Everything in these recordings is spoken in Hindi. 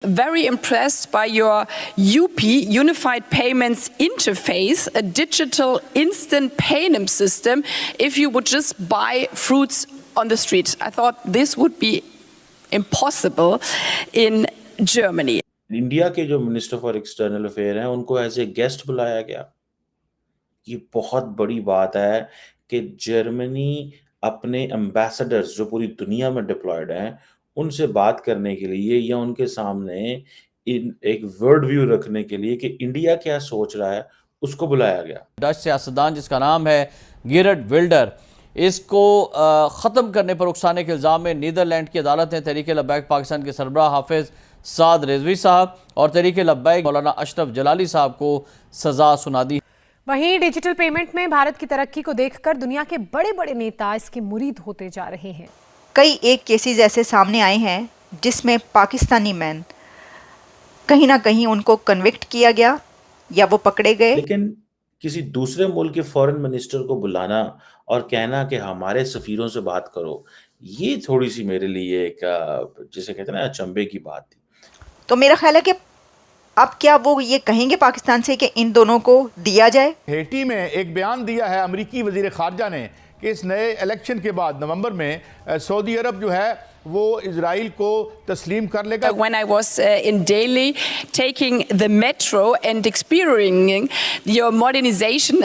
Very impressed by your UP, Unified Payments Interface, a digital instant payment system if you would just buy fruits on the street. I thought this would be impossible in Germany. India के जो मिनिस्टर फॉर एक्सटर्नल अफेयर हैं उनको एज ए गेस्ट बुलाया गया। ये बहुत बड़ी बात है कि जर्मनी अपने एम्बेसडर्स जो पूरी दुनिया में डिप्लॉयड हैं उनसे बात करने के लिए या उनके सामने एक वर्ल्ड व्यू रखने के लिए कि इंडिया क्या सोच रहा है उसको बुलाया गया। डच सियासतदान जिसका नाम है गेरट विल्डर, इसको ख़त्म करने पर उकसाने के इल्ज़ाम में नीदरलैंड की अदालत ने तहरीक लब्बैक पाकिस्तान के सरबराह हाफिज साद रिजवी साहब और तहरीक लब्बैक मौलाना अशरफ जलाली साहब को सज़ा सुना दी। वहीं डिजिटल पेमेंट में भारत की तरक्की को देखकर दुनिया के बड़े बड़े नेता इसके मुरीद होते जा रहे हैं। कई एक केसेस ऐसे सामने आए हैं जिसमें पाकिस्तानी मैन कहीं ना कहीं उनको कन्विक्ट किया गया या वो पकड़े गए। लेकिन किसी दूसरे मुल्क के फॉरेन मिनिस्टर को बुलाना और कहना कि हमारे सफीरों से बात करो, ये थोड़ी सी मेरे लिए एक जिसे कहते हैं ना अचंभे की बात थी। तो मेरा ख्याल है कि अब क्या वो ये कहेंगे पाकिस्तान से कि इन दोनों को दिया जाए। हेटी में एक बयान दिया है अमेरिकी वजीर खारजा ने कि इस नए इलेक्शन के बाद नवंबर में सऊदी अरब जो है वो इजराइल को तस्लीम कर लेगा। When I was in Delhi taking the metro and experiencing your modernization.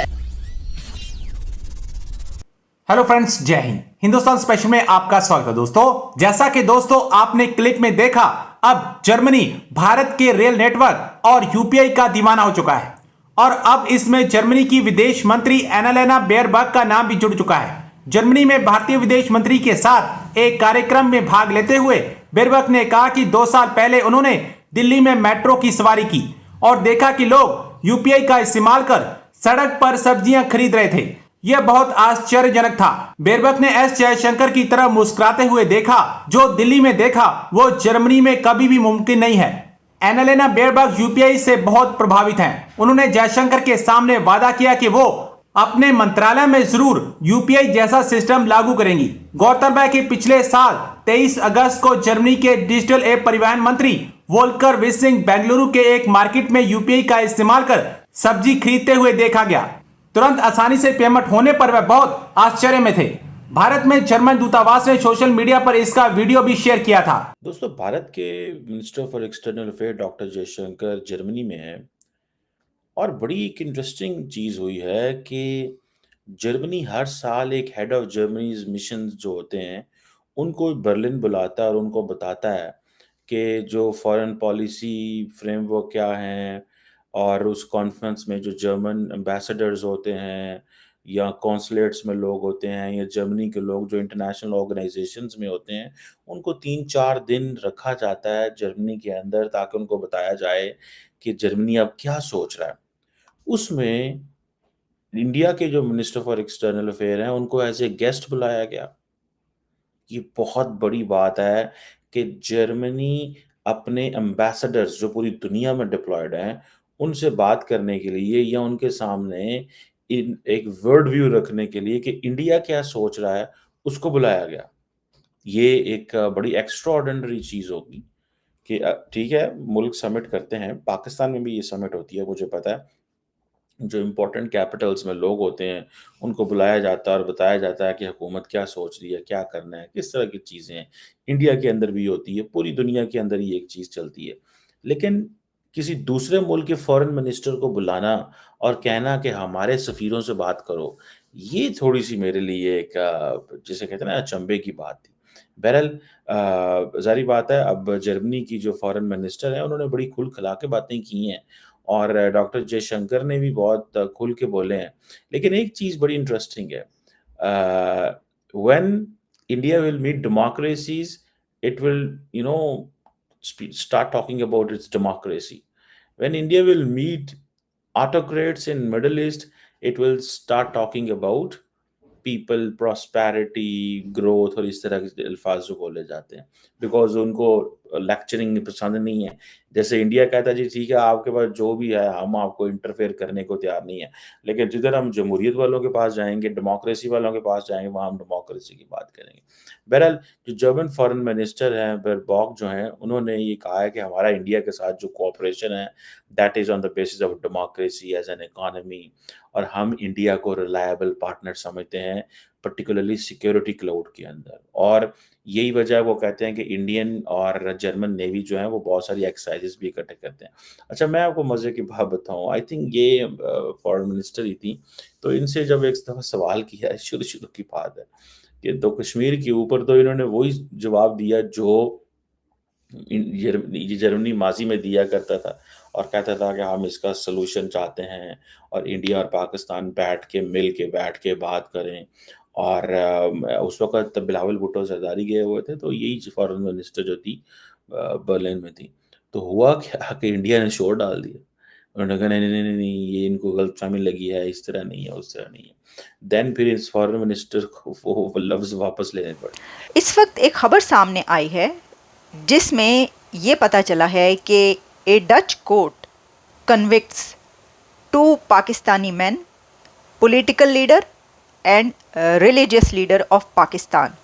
Hello friends, जय हिंद। हिंदुस्तान स्पेशल में आपका स्वागत है दोस्तों। जैसा कि दोस्तों आपने क्लिप में देखा, अब जर्मनी भारत के रेल नेटवर्क और यूपीआई का दीवाना हो चुका है और अब इसमें जर्मनी की विदेश मंत्री एनालेना बेयरबक का नाम भी जुड़ चुका है। जर्मनी में भारतीय विदेश मंत्री के साथ एक कार्यक्रम में भाग लेते हुए बेयरबक ने कहा कि 2 साल पहले उन्होंने दिल्ली में मेट्रो की सवारी की और देखा कि लोग यूपीआई का इस्तेमाल कर सड़क पर सब्जियां खरीद रहे थे। यह बहुत आश्चर्यजनक था। बेयरबक ने एस जयशंकर की तरह मुस्कुराते हुए देखा। जो दिल्ली में देखा वो जर्मनी में कभी भी मुमकिन नहीं है। एनालेना बेयरबक यूपीआई से बहुत प्रभावित हैं। उन्होंने जयशंकर के सामने वादा किया कि वो अपने मंत्रालय में जरूर यूपीआई जैसा सिस्टम लागू करेंगी। गौरतलब है कि पिछले साल 23 अगस्त को जर्मनी के डिजिटल एप परिवहन मंत्री वोल्कर विसिंग बेंगलुरु के एक मार्केट में यूपीआई का इस्तेमाल कर सब्जी खरीदते हुए देखा गया। तुरंत आसानी से पेमेंट होने पर वह बहुत आश्चर्य में थे। भारत में जर्मन दूतावास ने सोशल मीडिया पर इसका वीडियो भी शेयर किया था। दोस्तों, भारत के minister for external affair doctor Jaishankar Germany में हैं और बड़ी एक इंटरेस्टिंग चीज़ हुई है कि जर्मनी हर साल एक हेड ऑफ जर्मनीज मिशन जो होते हैं उनको बर्लिन बुलाता है और उनको बताता है कि जो फॉरेन पॉलिसी फ्रेमवर्क क्या हैं और उस कॉन्फ्रेंस में जो जर्मन एम्बेसडर्स होते हैं या कॉन्सुलेट्स में लोग होते हैं या जर्मनी के लोग जो इंटरनेशनल ऑर्गेनाइजेशंस में होते हैं उनको 3-4 दिन रखा जाता है जर्मनी के अंदर ताकि उनको बताया जाए कि जर्मनी अब क्या सोच रहा है। उसमें इंडिया के जो मिनिस्टर फॉर एक्सटर्नल अफेयर हैं उनको एज ए गेस्ट बुलाया गया। ये बहुत बड़ी बात है कि जर्मनी अपने एम्बेसडर्स जो पूरी दुनिया में डिप्लॉयड हैं उनसे बात करने के लिए या उनके सामने एक वर्ल्ड व्यू रखने के लिए कि इंडिया क्या सोच रहा है उसको बुलाया गया। ये एक बड़ी एक्स्ट्राऑर्डिनरी चीज़ होगी कि ठीक है, मुल्क समिट करते हैं, पाकिस्तान में भी ये समिट होती है, मुझे पता है। जो इम्पोर्टेंट कैपिटल्स में लोग होते हैं उनको बुलाया जाता है और बताया जाता है कि हुकूमत क्या सोच रही है, क्या करना है, किस तरह की चीज़ें हैं। इंडिया के अंदर भी होती है, पूरी दुनिया के अंदर ही एक चीज़ चलती है। लेकिन किसी दूसरे मुल्क के फॉरेन मिनिस्टर को बुलाना और कहना कि हमारे सफीरों से बात करो, ये थोड़ी सी मेरे लिए एक जिसे कहते हैं ना अचंभे की बात थी। बहरहाल ज़ाहिर बात है, अब जर्मनी की जो फॉरेन मिनिस्टर है उन्होंने बड़ी खुल खिला के बातें की हैं और डॉक्टर जयशंकर ने भी बहुत खुल के बोले हैं। लेकिन एक चीज़ बड़ी इंटरेस्टिंग है, when India will meet democracies it will start talking about its democracy. When India will meet autocrats in Middle East, it will start talking about people, prosperity, growth और इस तरह के अल्फाज जो बोले जाते हैं, बिकॉज उनको लेक्चरिंग पसंद नहीं है। जैसे इंडिया कहता है जी ठीक है आपके पास जो भी है हम आपको इंटरफेयर करने को तैयार नहीं है। लेकिन जिधर हम जमहूरियत वालों के पास जाएँगे, डेमोक्रेसी वालों के पास जाएँगे, वहाँ हम डेमोक्रेसी की बात करेंगे। बहरहाल जो जर्मन फॉरेन मिनिस्टर हैं बेरबॉक जो हैं, उन्होंने ये कहा है कि हमारा इंडिया के साथ जो कोऑपरेशन है that is on the basis of democracy as an economy, और हम इंडिया को रिलायबल पार्टनर समझते हैं, पर्टिकुलरली सिक्योरिटी क्लाउड के अंदर। और यही वजह है वो कहते हैं कि इंडियन और जर्मन नेवी जो है वो बहुत सारी एक्सरसाइज़ेज़ भी इकट्ठे करते हैं। अच्छा मैं आपको मज़े की बात बताऊँ, आई थिंक ये फॉरेन मिनिस्टर ही थी, तो इनसे जब एक दफ़ा सवाल किया है, शुरू-शुरू की बात है, कि तो कश्मीर के ऊपर तो इन्होंने वही जवाब दिया जो ये जर्मनी माज़ी में दिया करता था, और कहता था कि हम इसका सॉल्यूशन चाहते हैं और इंडिया और पाकिस्तान मिल के बैठ के बात करें। और उस वक़्त बिलावल भुट्टो ज़रदारी गए हुए थे, तो यही फॉरेन मिनिस्टर जो थी बर्लिन में थी। तो हुआ क्या कि इंडिया ने शोर डाल दिया। उन्होंने कहा नहीं, ये इनको गलतफ़हमी लगी है, इस तरह नहीं है, उस तरह नहीं है। देन फिर इस फॉरेन मिनिस्टर को वो लफ्ज़ वापस लेने पड़े। इस वक्त एक खबर सामने आई है जिसमें ये पता चला है कि a Dutch court convicts 2 Pakistani men, political leader and religious leader of Pakistan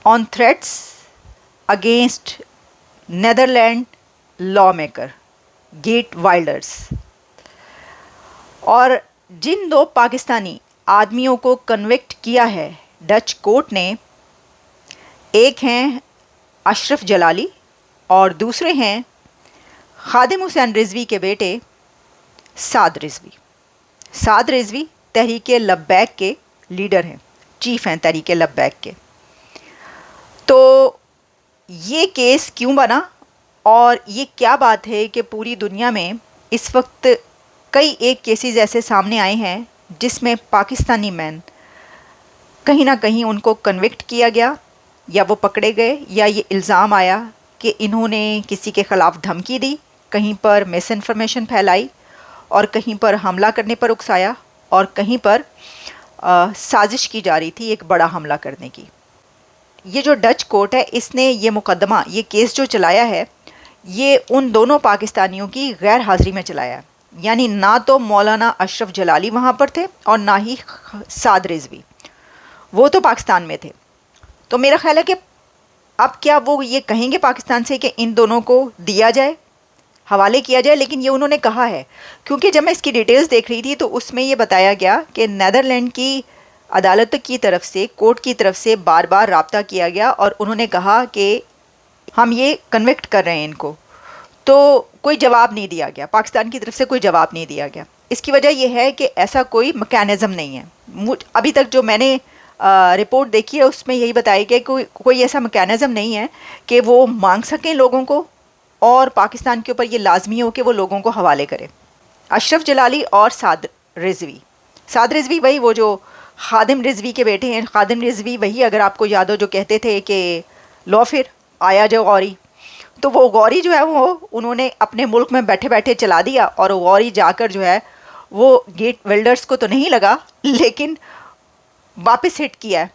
on threats against Netherlands lawmaker Geert Wilders। और जिन 2 पाकिस्तानी आदमियों को कन्विक्ट किया है डच कोर्ट ने, एक हैं अशरफ जलाली और दूसरे हैं खादिम हुसैन रिजवी के बेटे साद रिजवी। साद रिजवी तहरीक लब्बैक के लीडर हैं, चीफ हैं तहरीक लब्बैक के। तो ये केस क्यों बना और ये क्या बात है कि पूरी दुनिया में इस वक्त कई एक केसेस ऐसे सामने आए हैं जिसमें पाकिस्तानी मैन कहीं ना कहीं उनको कन्विक्ट किया गया या वो पकड़े गए, या ये इल्ज़ाम आया कि इन्होंने किसी के ख़िलाफ़ धमकी दी, कहीं पर मिस इन्फॉर्मेशन फैलाई और कहीं पर हमला करने पर उकसाया और कहीं पर साजिश की जा रही थी एक बड़ा हमला करने की। ये जो डच कोर्ट है इसने ये मुकदमा, ये केस जो चलाया है, ये उन दोनों पाकिस्तानियों की गैर हाज़िरी में चलाया है। यानी ना तो मौलाना अशरफ जलाली वहाँ पर थे और ना ही साद रिजवी, वो तो पाकिस्तान में थे। तो मेरा ख्याल है कि अब क्या वो ये कहेंगे पाकिस्तान से कि इन दोनों को दिया जाए, हवाले किया जाए। लेकिन ये उन्होंने कहा है, क्योंकि जब मैं इसकी डिटेल्स देख रही थी तो उसमें ये बताया गया कि नेदरलैंड की अदालत की तरफ से, कोर्ट की तरफ से बार बार राब्ता किया गया और उन्होंने कहा कि हम ये कन्विक्ट कर रहे हैं इनको, तो कोई जवाब नहीं दिया गया, पाकिस्तान की तरफ से कोई जवाब नहीं दिया गया। इसकी वजह यह है कि ऐसा कोई मैकेनिज़्म नहीं है। अभी तक जो मैंने रिपोर्ट देखी है उसमें यही बताया गया कि कोई ऐसा मैकेनिज़्म नहीं है कि वो मांग सकें लोगों को और पाकिस्तान के ऊपर ये लाजमी हो कि वो लोगों को हवाले करें। अशरफ जलाली और साद रिजवी वही वो जो खादिम रिजवी के बेटे हैं। खादिम रिजवी वही, अगर आपको याद हो, जो कहते थे कि लो फिर आया जो गौरी, तो वो गौरी जो है वो उन्होंने अपने मुल्क में बैठे बैठे चला दिया और वो गौरी जाकर जो है वो गेट वेल्डर्स को तो नहीं लगा लेकिन वापस हिट किया है